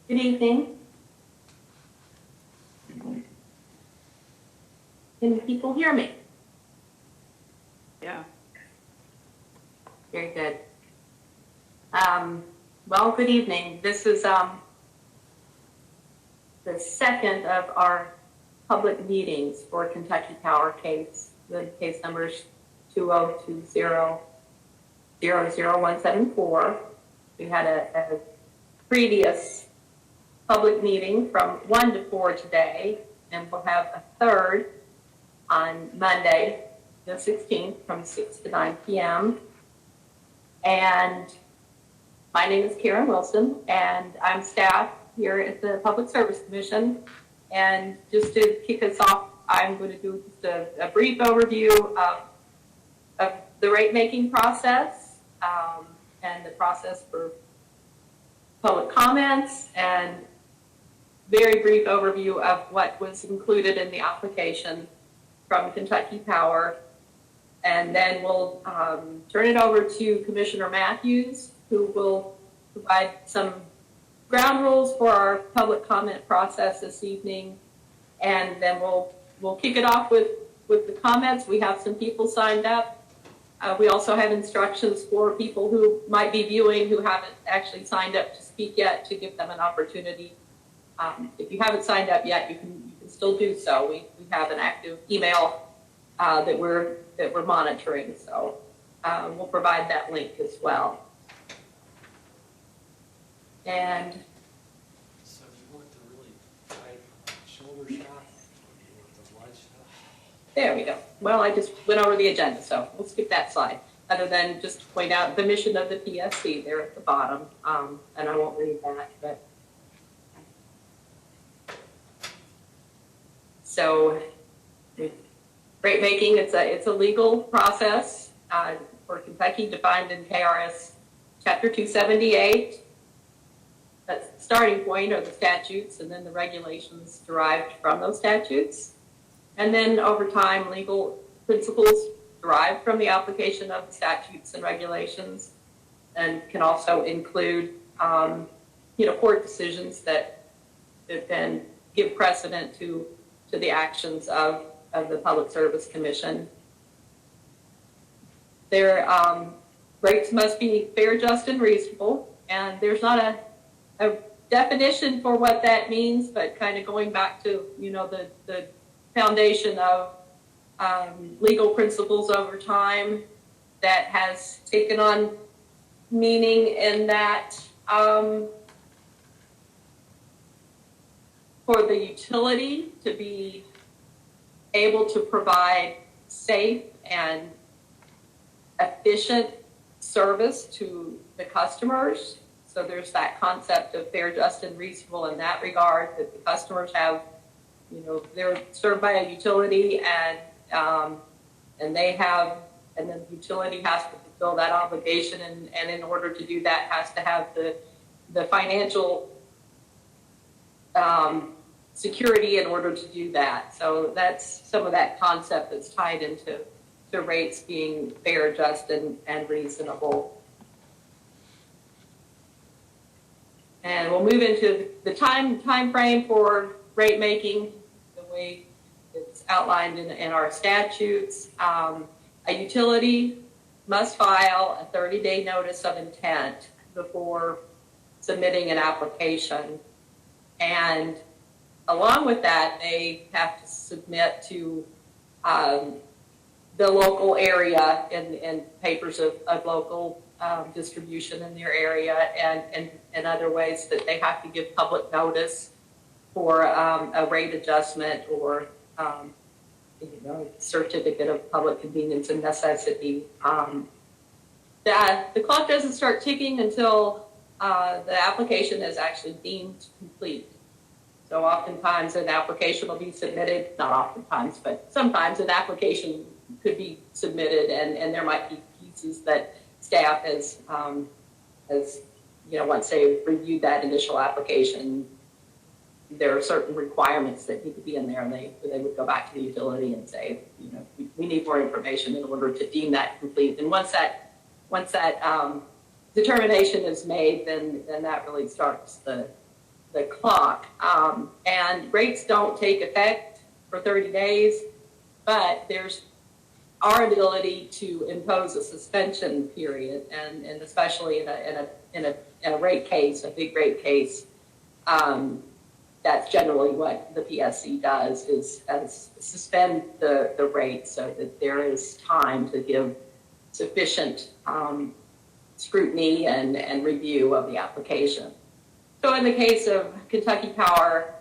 Good evening. Can people hear me? Yeah. Very good. Well, good evening. This is the second of our public meetings for Kentucky Power case. The case number is 2020-00174. We had a previous public meeting from 1 to 4 today, and we'll have a third on Monday, the 16th, from 6 to 9 p.m. And my name is Karen Wilson, and I'm staff here at the Public Service Commission. And just to kick us off, I'm going to do just a brief overview of the rate-making process and the process for public comments, and very brief overview of what was included in the application from Kentucky Power. And then we'll turn it over to Commissioner Matthews, who will provide some ground rules for our public comment process this evening. And then we'll kick it off with the comments. We have some people signed up. We also have instructions for people who might be viewing who haven't actually signed up to speak yet, to give them an opportunity. If you haven't signed up yet, you can still do so. We have an active email that we're monitoring, so we'll provide that link as well. And so you want the really tight shoulder shot, or do you want the wide shot? there we go. Well, I just went over the agenda, so we'll skip that slide. Other than just to point out the mission of the PSC there at the bottom, and I won't read that, but. So, rate making, it's a legal process for Kentucky, defined in KRS Chapter 278. That's the starting point are the statutes, and then the regulations derived from those statutes. And then over time, legal principles derived from the application of the statutes and regulations, and can also include, court decisions that then give precedent to the actions of the Public Service Commission. Their rates must be fair, just, and reasonable. And there's not a definition for what that means, but kind of going back to, the foundation of legal principles over time that has taken on meaning in that for the utility to be able to provide safe and efficient service to the customers. So there's that concept of fair, just, and reasonable in that regard, that the customers have, they're served by a utility, and they have, and then the utility has to fulfill that obligation, and in order to do that has to have the financial security in order to do that. So that's some of that concept that's tied into the rates being fair, just, and reasonable. And we'll move into the time frame for rate making, the way it's outlined in our statutes. A utility must file a 30-day notice of intent before submitting an application. And along with that, they have to submit to the local area and papers of local distribution in their area, and other ways that they have to give public notice for a rate adjustment or certificate of public convenience and necessity. The clock doesn't start ticking until the application is actually deemed complete. So oftentimes an application will be submitted, not oftentimes, but sometimes an application could be submitted, and there might be pieces that staff has once they've reviewed that initial application, there are certain requirements that need to be in there, and they would go back to the utility and say, we need more information in order to deem that complete. And once that determination is made, then that really starts the the clock. And rates don't take effect for 30 days, but there's our ability to impose a suspension period, and especially in a rate case, a big rate case, that's generally what the PSC does, is suspend the rate so that there is time to give sufficient scrutiny and review of the application. So in the case of Kentucky Power,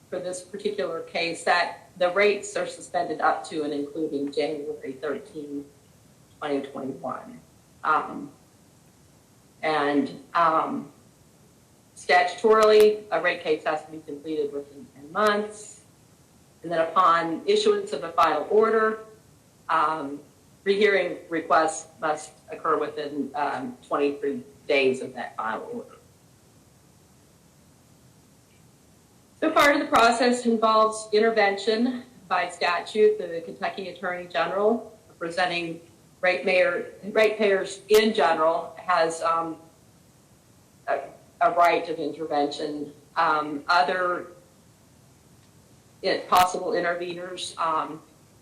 for this particular case, that the rates are suspended up to and including January 13, 2021. Statutorily, a rate case has to be completed within 10 months. And then upon issuance of a final order, rehearing requests must occur within 23 days of that final order. So part of the process involves intervention by statute. The Kentucky Attorney General, representing ratepayers in general, has a right of intervention. Other possible interveners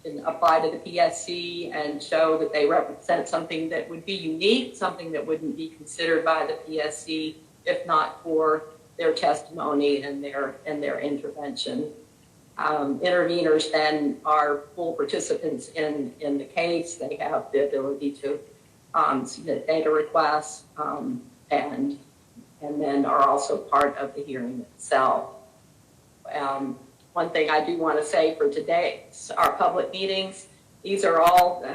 can apply to the PSC and show that they represent something that would be unique, something that wouldn't be considered by the PSC if not for their testimony and their intervention. Interveners then are full participants in the case. They have the ability to submit data requests and then are also part of the hearing itself. One thing I do want to say for today, our public meetings, these are all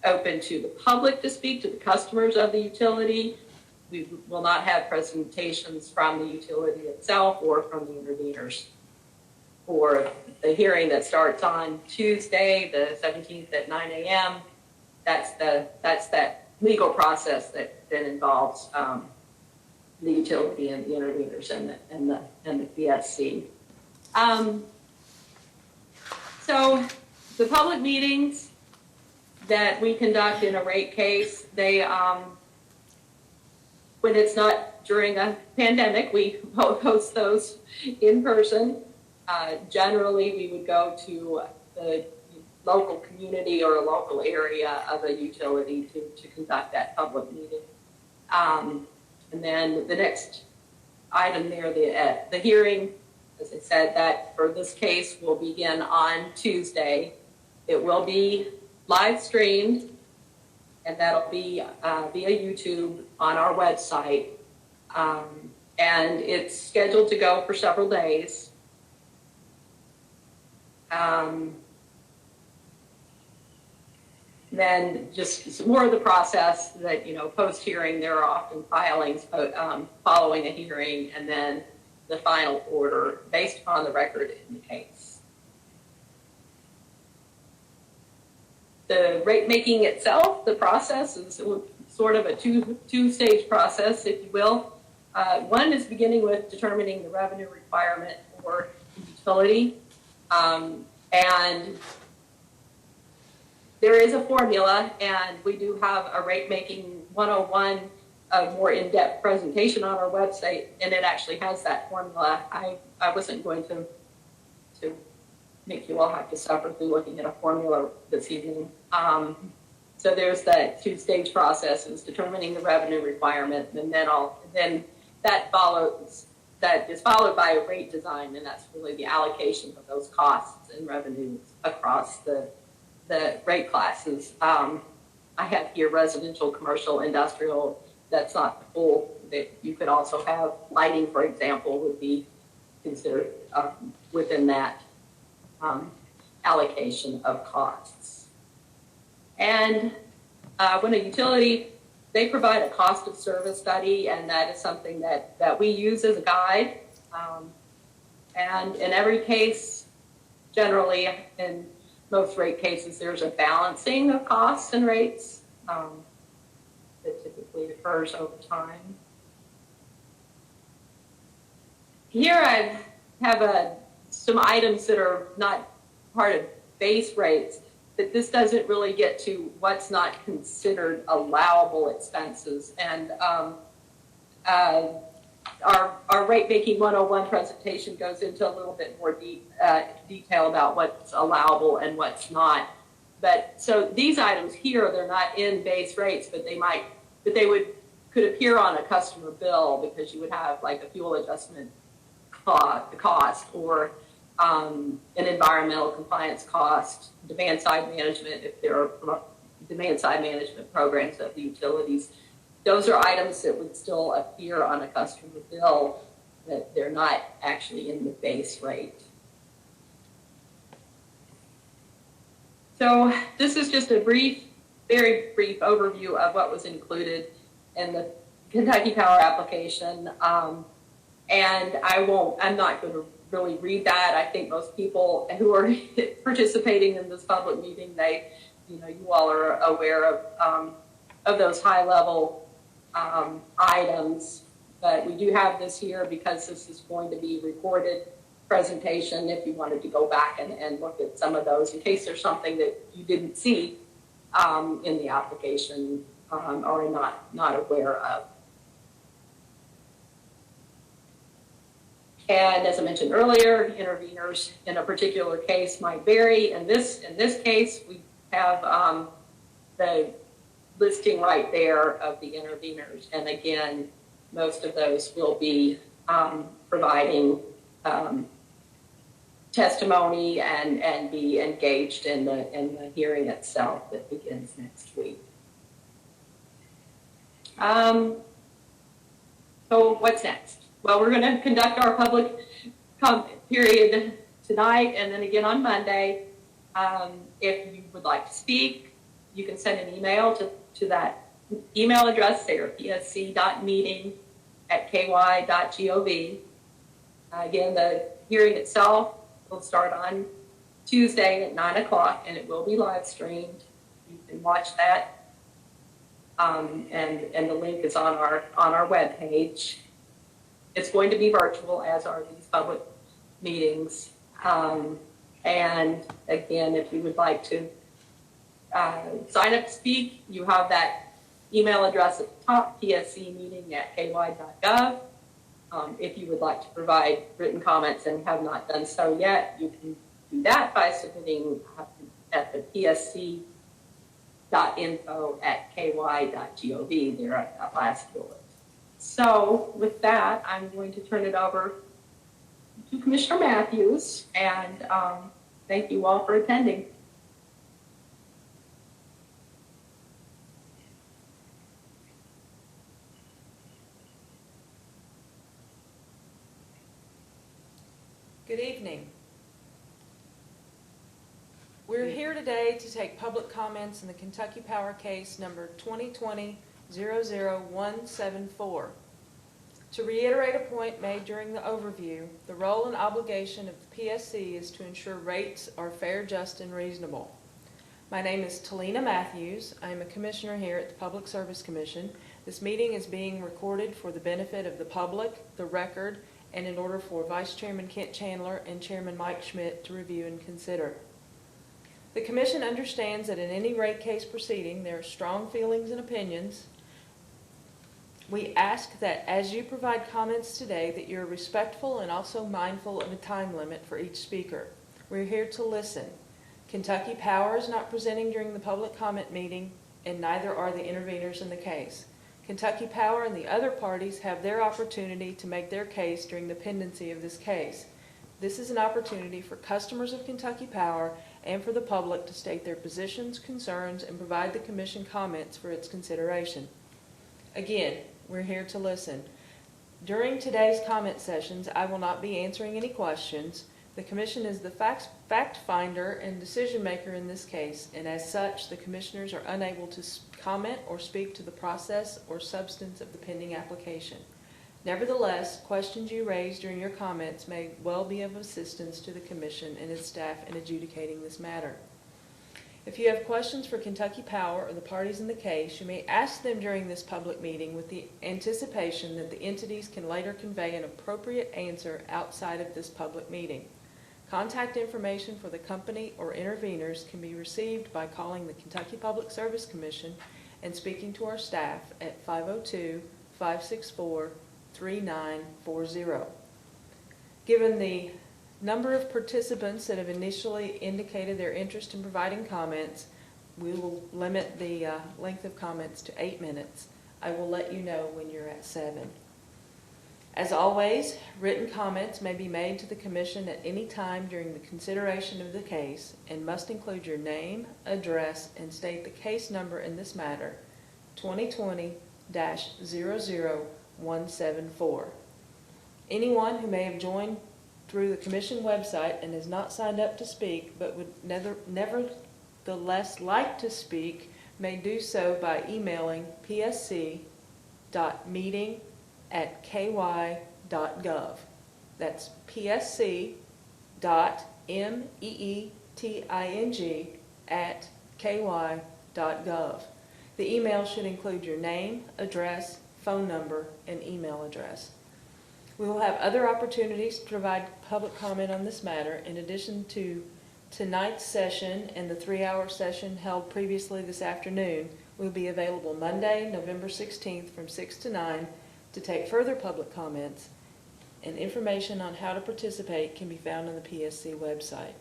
open to the public to speak, to the customers of the utility. We will not have presentations from the utility itself or from the interveners. For the hearing that starts on Tuesday, the 17th at 9 a.m., that's that legal process that involves the utility and the interveners and the PSC. So the public meetings that we conduct in a rate case, they when it's not during a pandemic, we host those in person. Generally, we would go to the local community or a local area of a utility to conduct that public meeting. And then the next item there, the hearing, as I said, that for this case will begin on Tuesday. It will be live streamed, and that'll be via YouTube on our website. And it's scheduled to go for several days. Then just some more of the process that, post-hearing, there are often filings following a hearing, and then the final order based upon the record in the case. The rate making itself, the process, is sort of a two-stage process, if you will. One is beginning with determining the revenue requirement for the utility. And there is a formula, and we do have a Rate Making 101, a more in-depth presentation on our website, and it actually has that formula. I wasn't going to make you all have to suffer through looking at a formula this evening. So there's that two-stage process, is determining the revenue requirement, and then that is followed by a rate design, and that's really the allocation of those costs and revenues across the rate classes. I have here residential, commercial, industrial. That's not the full. You could also have lighting, for example, would be considered within that allocation of costs. And when a utility, they provide a cost of service study, and that is something that we use as a guide. And in every case, generally in most rate cases, there's a balancing of costs and rates that typically occurs over time. Here I have some items that are not part of base rates, but this doesn't really get to what's not considered allowable expenses. And our Ratemaking 101 presentation goes into a little bit more detail about what's allowable and what's not. But so these items here, they're not in base rates, but they could appear on a customer bill because you would have like a fuel adjustment cost or an environmental compliance cost, demand side management if there are demand side management programs of the utilities. Those are items that would still appear on a customer bill, that they're not actually in the base rate. So this is just a very brief overview of what was included in the Kentucky Power application. And I'm not going to really read that. I think most people who are participating in this public meeting, you all are aware of those high level items, but we do have this here because this is going to be recorded presentation if you wanted to go back and look at some of those in case there's something that you didn't see in the application or are not aware of. And as I mentioned earlier, interveners in a particular case might vary. In this case, we have the listing right there of the interveners. And again, most of those will be providing testimony and be engaged in the hearing itself that begins next week. So what's next? Well, we're going to conduct our public comment period tonight and then again on Monday. If you would like to speak, you can send an email to that email address there, psc.meeting@ky.gov. Again, the hearing itself will start on Tuesday at 9 o'clock and it will be live streamed. You can watch that. And the link is on our webpage. It's going to be virtual, as are these public meetings. And again, if you would like to sign up to speak, you have that email address at the top, pscmeeting@ky.gov. If you would like to provide written comments and have not done so yet, you can do that by submitting at the psc.info@ky.gov there at that last bullet. So with that, I'm going to turn it over to Commissioner Matthews, and thank you all for attending. Good evening. We're here today to take public comments in the Kentucky Power case number 2020-00174. To reiterate a point made during the overview, the role and obligation of the PSC is to ensure rates are fair, just, and reasonable. My name is Talina Matthews. I am a commissioner here at the Public Service Commission. This meeting is being recorded for the benefit of the public, the record, and in order for Vice Chairman Kent Chandler and Chairman Mike Schmidt to review and consider. The Commission understands that in any rate case proceeding, there are strong feelings and opinions. We ask that as you provide comments today that you're respectful and also mindful of a time limit for each speaker. We're here to listen. Kentucky Power is not presenting during the public comment meeting, and neither are the interveners in the case. Kentucky Power and the other parties have their opportunity to make their case during the pendency of this case. This is an opportunity for customers of Kentucky Power and for the public to state their positions, concerns, and provide the Commission comments for its consideration. Again, we're here to listen. During today's comment sessions, I will not be answering any questions. The Commission is the fact finder and decision maker in this case, and as such, the Commissioners are unable to comment or speak to the process or substance of the pending application. Nevertheless, questions you raise during your comments may well be of assistance to the Commission and its staff in adjudicating this matter. If you have questions for Kentucky Power or the parties in the case, you may ask them during this public meeting with the anticipation that the entities can later convey an appropriate answer outside of this public meeting. Contact information for the company or interveners can be received by calling the Kentucky Public Service Commission and speaking to our staff at 502-564-5335. 3940. Given the number of participants that have initially indicated their interest in providing comments, we will limit the length of comments to 8 minutes. I will let you know when you're at 7. As always, written comments may be made to the Commission at any time during the consideration of the case and must include your name, address, and state the case number in this matter, 2020-00174. Anyone who may have joined through the Commission website and has not signed up to speak but would nevertheless like to speak may do so by emailing psc.meeting@ky.gov. That's psc.meeting@ky.gov. The email should include your name, address, phone number, and email address. We will have other opportunities to provide public comment on this matter in addition to tonight's session and the 3-hour session held previously this afternoon. Will be available Monday, November 16th from 6 to 9 to take further public comments, and information on how to participate can be found on the PSC website.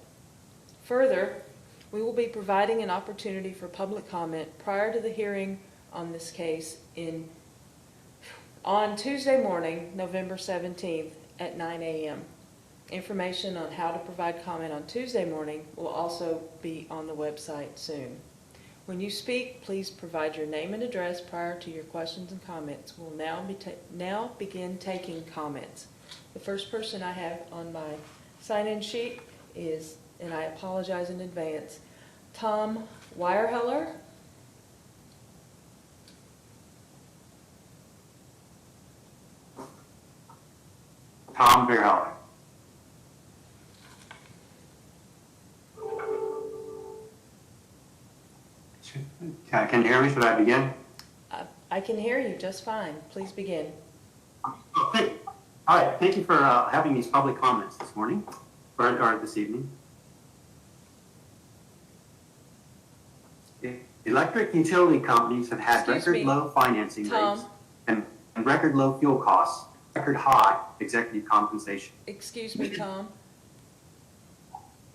Further, we will be providing an opportunity for public comment prior to the hearing on this case on Tuesday morning, November 17th at 9 a.m. Information on how to provide comment on Tuesday morning will also be on the website soon. When you speak, please provide your name and address prior to your questions and comments. We'll now begin taking comments. The first person I have on my sign-in sheet is, and I apologize in advance, Tom Weyerheller. Tom Beerhauer. Can you hear me? Should I begin? I can hear you just fine. Please begin. Oh, thank you. All right. Thank you for having these public comments this morning or this evening. Electric utility companies have had record low financing rates and record low fuel costs, record high executive compensation. Excuse me, Tom.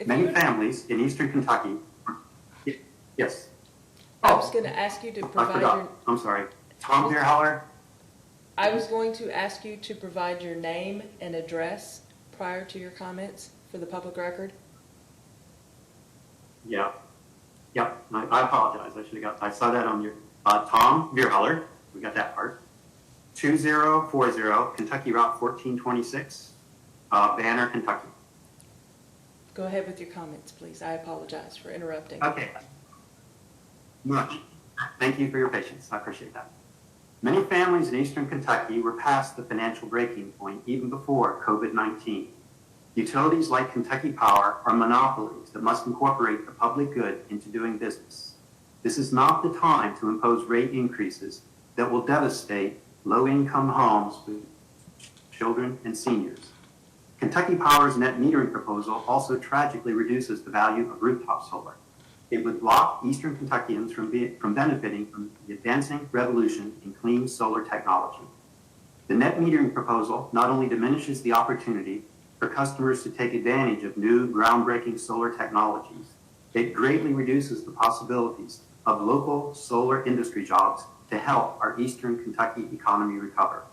Many families in eastern Kentucky, yes. I was going to ask you to provide your... I'm sorry. Tom Beerhauer. I was going to ask you to provide your name and address prior to your comments for the public record. Yeah. Yep. I apologize. I saw that on your Tom Beerhauer. We got that part. 2040 Kentucky Route 1426, Banner, Kentucky. Go ahead with your comments, please. I apologize for interrupting. Okay. Much. Thank you for your patience. I appreciate that. Many families in eastern Kentucky were past the financial breaking point even before COVID-19. Utilities like Kentucky Power are monopolies that must incorporate the public good into doing business. This is not the time to impose rate increases that will devastate low-income homes with children and seniors. Kentucky Power's net metering proposal also tragically reduces the value of rooftop solar. It would block eastern Kentuckians from benefiting from the advancing revolution in clean solar technology. The net metering proposal not only diminishes the opportunity for customers to take advantage of new groundbreaking solar technologies, it greatly reduces the possibilities of local solar industry jobs to help our eastern Kentucky economy recover.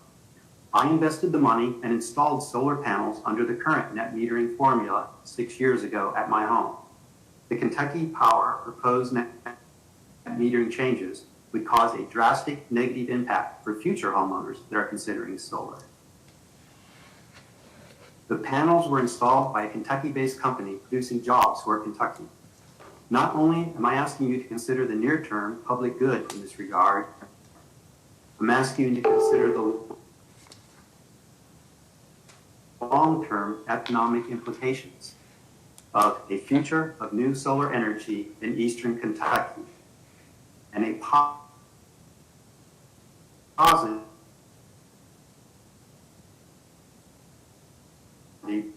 I invested the money and installed solar panels under the current net metering formula 6 years ago at my home. The Kentucky Power proposed net metering changes would cause a drastic negative impact for future homeowners that are considering solar. The panels were installed by a Kentucky-based company producing jobs for Kentucky. Not only am I asking you to consider the near-term public good in this regard, I'm asking you to consider the long-term economic implications of a future of new solar energy in eastern Kentucky and a positive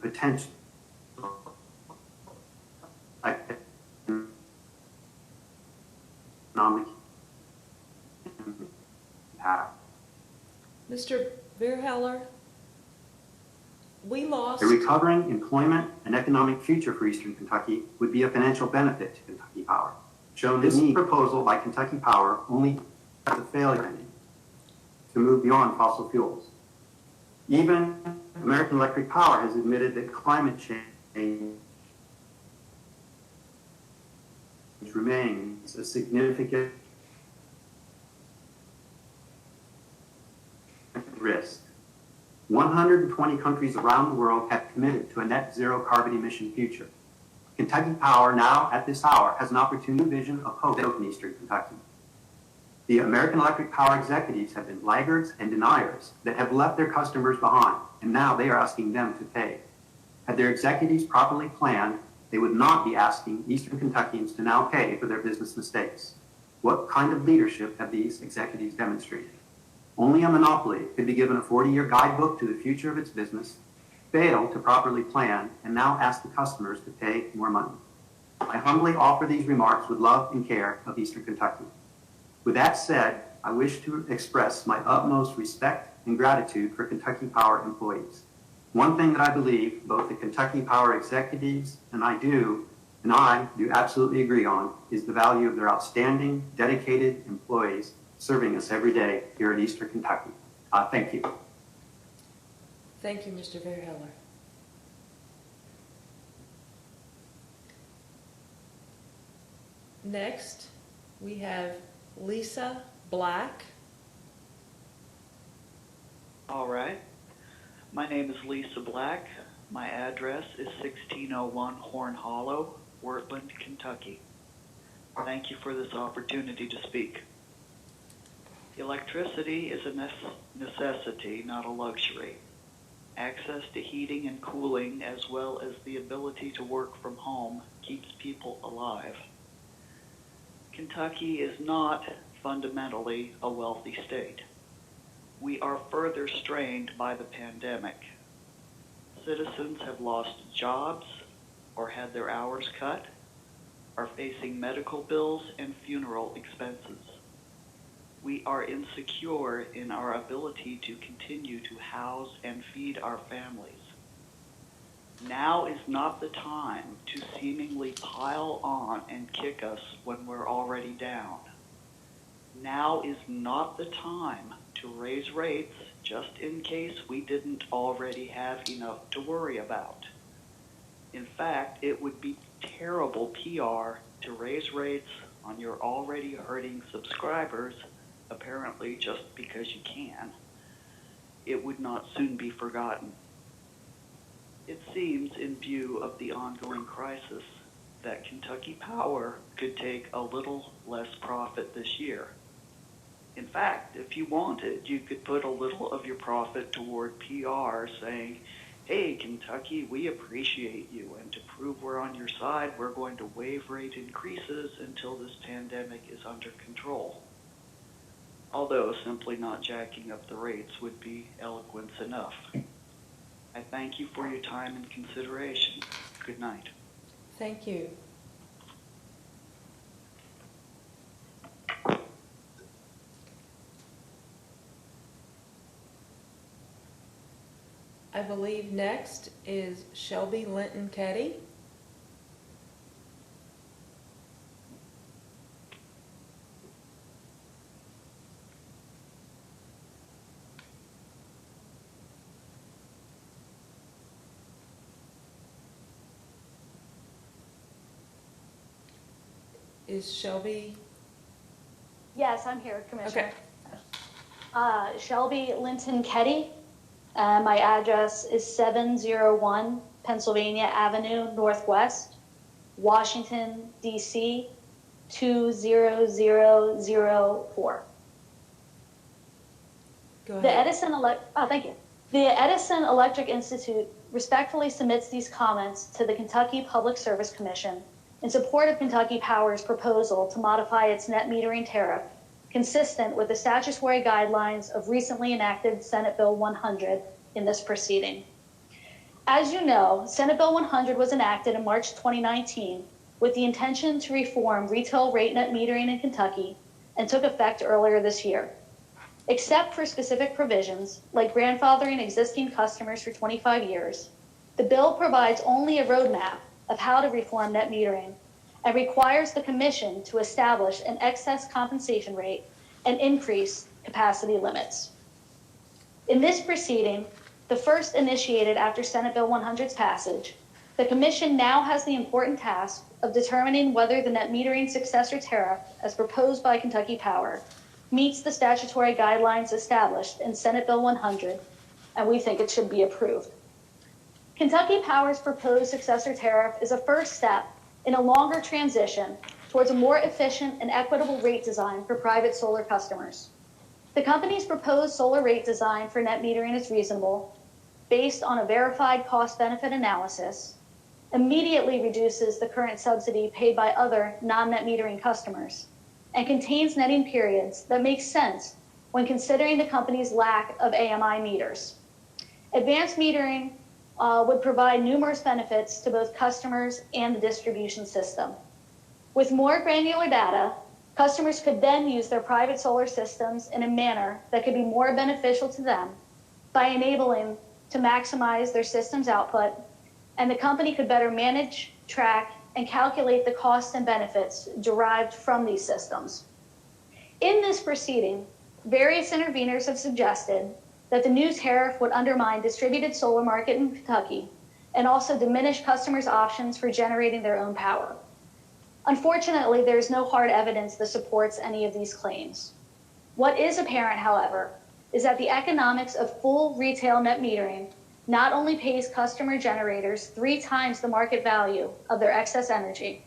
potential economic impact. Mr. Verheller, we lost. A recovering employment and economic future for Eastern Kentucky would be a financial benefit to Kentucky Power. Shown this proposal by Kentucky Power only as a failure to move beyond fossil fuels. Even American Electric Power has admitted that climate change remains a significant risk. 120 countries around the world have committed to a net zero carbon emission future. Kentucky Power now, at this hour, has an opportunity vision of hope in Eastern Kentucky. The American Electric Power executives have been laggards and deniers that have left their customers behind, and now they are asking them to pay. Had their executives properly planned, they would not be asking Eastern Kentuckians to now pay for their business mistakes. What kind of leadership have these executives demonstrated? Only a monopoly could be given a 40-year guidebook to the future of its business, fail to properly plan, and now ask the customers to pay more money. I humbly offer these remarks with love and care of Eastern Kentucky. With that said, I wish to express my utmost respect and gratitude for Kentucky Power employees. One thing that I believe both the Kentucky Power executives and I do absolutely agree on is the value of their outstanding, dedicated employees serving us every day here in Eastern Kentucky. Thank you. Thank you, Mr. Verheller. Next, we have Lisa Black. All right. My name is Lisa Black. My address is 1601 Horn Hollow, Wurtland, Kentucky. Thank you for this opportunity to speak. Electricity is a necessity, not a luxury. Access to heating and cooling, as well as the ability to work from home, keeps people alive. Kentucky is not fundamentally a wealthy state. We are further strained by the pandemic. Citizens have lost jobs or had their hours cut, are facing medical bills and funeral expenses. We are insecure in our ability to continue to house and feed our families. Now is not the time to seemingly pile on and kick us when we're already down. Now is not the time to raise rates just in case we didn't already have enough to worry about. In fact, it would be terrible PR to raise rates on your already hurting subscribers, apparently just because you can. It would not soon be forgotten. It seems, in view of the ongoing crisis, that Kentucky Power could take a little less profit this year. In fact, if you wanted, you could put a little of your profit toward PR saying, hey, Kentucky, we appreciate you, and to prove we're on your side, we're going to waive rate increases until this pandemic is under control. Although simply not jacking up the rates would be eloquence enough. I thank you for your time and consideration. Good night. Thank you. I believe next is Shelby Linton Ketty. Is Shelby? Yes, I'm here, Commissioner. Okay. Shelby Linton Ketty. My address is 701 Pennsylvania Avenue Northwest, Washington, D.C. 20004. Go ahead. Thank you. The Edison Electric Institute respectfully submits these comments to the Kentucky Public Service Commission in support of Kentucky Power's proposal to modify its net metering tariff, consistent with the statutory guidelines of recently enacted Senate Bill 100 in this proceeding. As you know, Senate Bill 100 was enacted in March 2019 with the intention to reform retail rate net metering in Kentucky and took effect earlier this year. Except for specific provisions, like grandfathering existing customers for 25 years, the bill provides only a roadmap of how to reform net metering and requires the Commission to establish an excess compensation rate and increase capacity limits. In this proceeding, the first initiated after Senate Bill 100's passage, the Commission now has the important task of determining whether the net metering successor tariff, as proposed by Kentucky Power, meets the statutory guidelines established in Senate Bill 100, and we think it should be approved. Kentucky Power's proposed successor tariff is a first step in a longer transition towards a more efficient and equitable rate design for private solar customers. The company's proposed solar rate design for net metering is reasonable, based on a verified cost-benefit analysis, immediately reduces the current subsidy paid by other non-net metering customers, and contains netting periods that make sense when considering the company's lack of AMI meters. Advanced metering would provide numerous benefits to both customers and the distribution system. With more granular data, customers could then use their private solar systems in a manner that could be more beneficial to them by enabling to maximize their system's output, and the company could better manage, track, and calculate the costs and benefits derived from these systems. In this proceeding, various interveners have suggested that the new tariff would undermine distributed solar market in Kentucky and also diminish customers' options for generating their own power. Unfortunately, there is no hard evidence that supports any of these claims. What is apparent, however, is that the economics of full retail net metering not only pays customer generators 3 times the market value of their excess energy,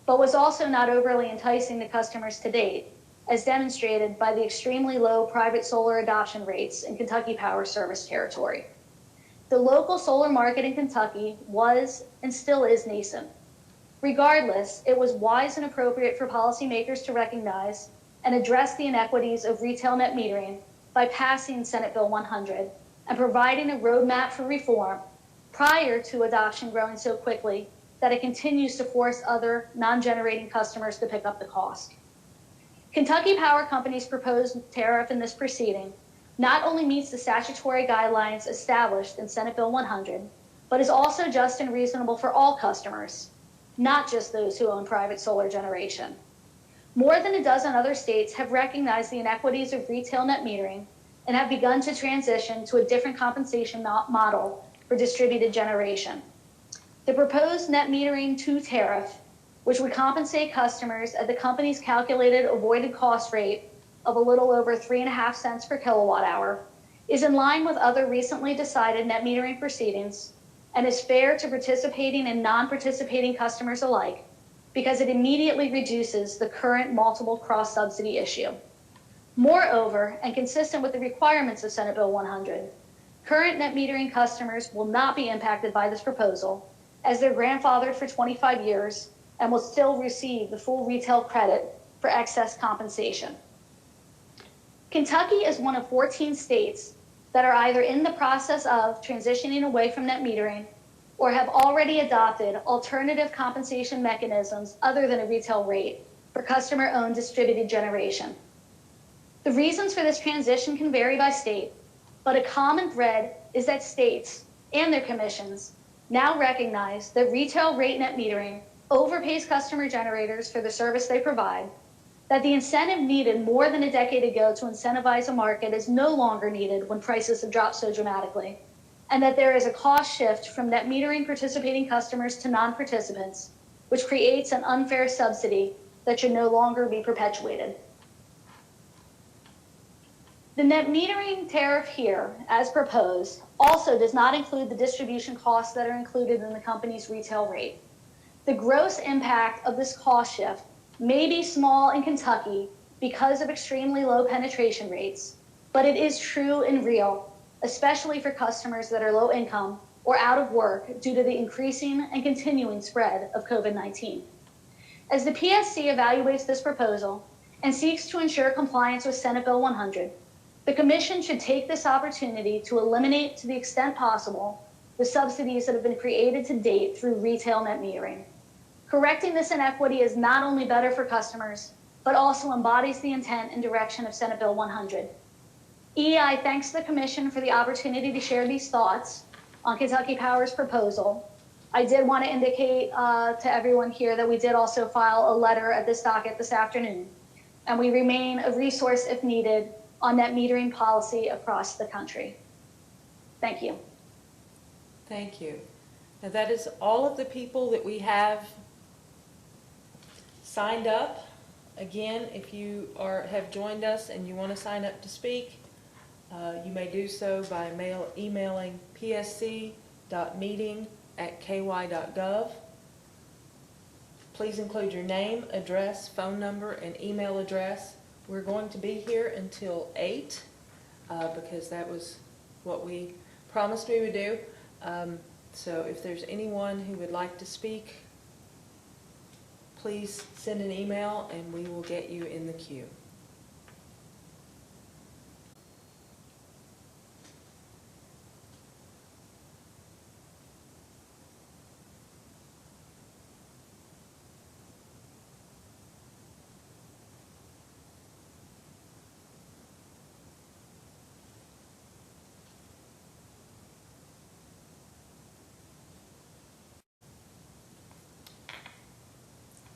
but was also not overly enticing to customers to date, as demonstrated by the extremely low private solar adoption rates in Kentucky Power service territory. The local solar market in Kentucky was and still is nascent. Regardless, it was wise and appropriate for policymakers to recognize and address the inequities of retail net metering by passing Senate Bill 100 and providing a roadmap for reform prior to adoption growing so quickly that it continues to force other non-generating customers to pick up the cost. Kentucky Power Company's proposed tariff in this proceeding not only meets the statutory guidelines established in Senate Bill 100, but is also just and reasonable for all customers, not just those who own private solar generation. More than a dozen other states have recognized the inequities of retail net metering and have begun to transition to a different compensation model for distributed generation. The proposed net metering 2 tariff, which would compensate customers at the company's calculated avoided cost rate of a little over 3.5 cents per kilowatt hour, is in line with other recently decided net metering proceedings and is fair to participating and non-participating customers alike because it immediately reduces the current multiple cross-subsidy issue. Moreover, and consistent with the requirements of Senate Bill 100, current net metering customers will not be impacted by this proposal as they're grandfathered for 25 years and will still receive the full retail credit for excess compensation. Kentucky is one of 14 states that are either in the process of transitioning away from net metering or have already adopted alternative compensation mechanisms other than a retail rate for customer-owned distributed generation. The reasons for this transition can vary by state, but a common thread is that states and their commissions now recognize that retail rate net metering overpays customer generators for the service they provide, that the incentive needed more than a decade ago to incentivize a market is no longer needed when prices have dropped so dramatically, and that there is a cost shift from net metering participating customers to non-participants, which creates an unfair subsidy that should no longer be perpetuated. The net metering tariff here, as proposed, also does not include the distribution costs that are included in the company's retail rate. The gross impact of this cost shift may be small in Kentucky because of extremely low penetration rates, but it is true and real, especially for customers that are low income or out of work due to the increasing and continuing spread of COVID-19. As the PSC evaluates this proposal and seeks to ensure compliance with Senate Bill 100, the Commission should take this opportunity to eliminate, to the extent possible, the subsidies that have been created to date through retail net metering. Correcting this inequity is not only better for customers, but also embodies the intent and direction of Senate Bill 100. EEI thanks the Commission for the opportunity to share these thoughts on Kentucky Power's proposal. I did want to indicate to everyone here that we did also file a letter at this docket this afternoon, and we remain a resource if needed on net metering policy across the country. Thank you. Thank you. Now that is all of the people that we have signed up. Again, if you have joined us and you want to sign up to speak, you may do so by emailing psc.meeting@ky.gov. Please include your name, address, phone number, and email address. We're going to be here until 8 because that was what we promised we would do. So if there's anyone who would like to speak, please send an email and we will get you in the queue.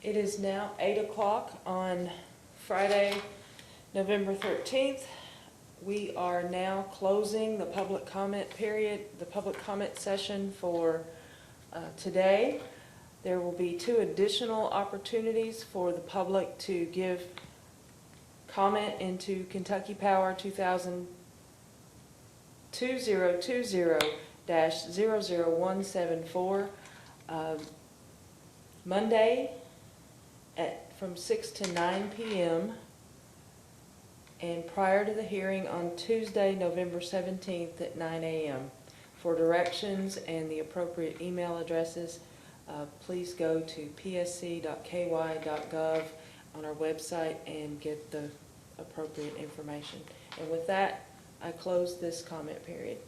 It is now 8 o'clock on Friday, November 13th. We are now closing the public comment period, the public comment session for today. There will be 2 additional opportunities for the public to give comment into Kentucky Power 2020-00174 Monday from 6 to 9 p.m. and prior to the hearing on Tuesday, November 17th at 9 a.m. For directions and the appropriate email addresses, please go to psc.ky.gov on our website and get the appropriate information. And with that, I close this comment period.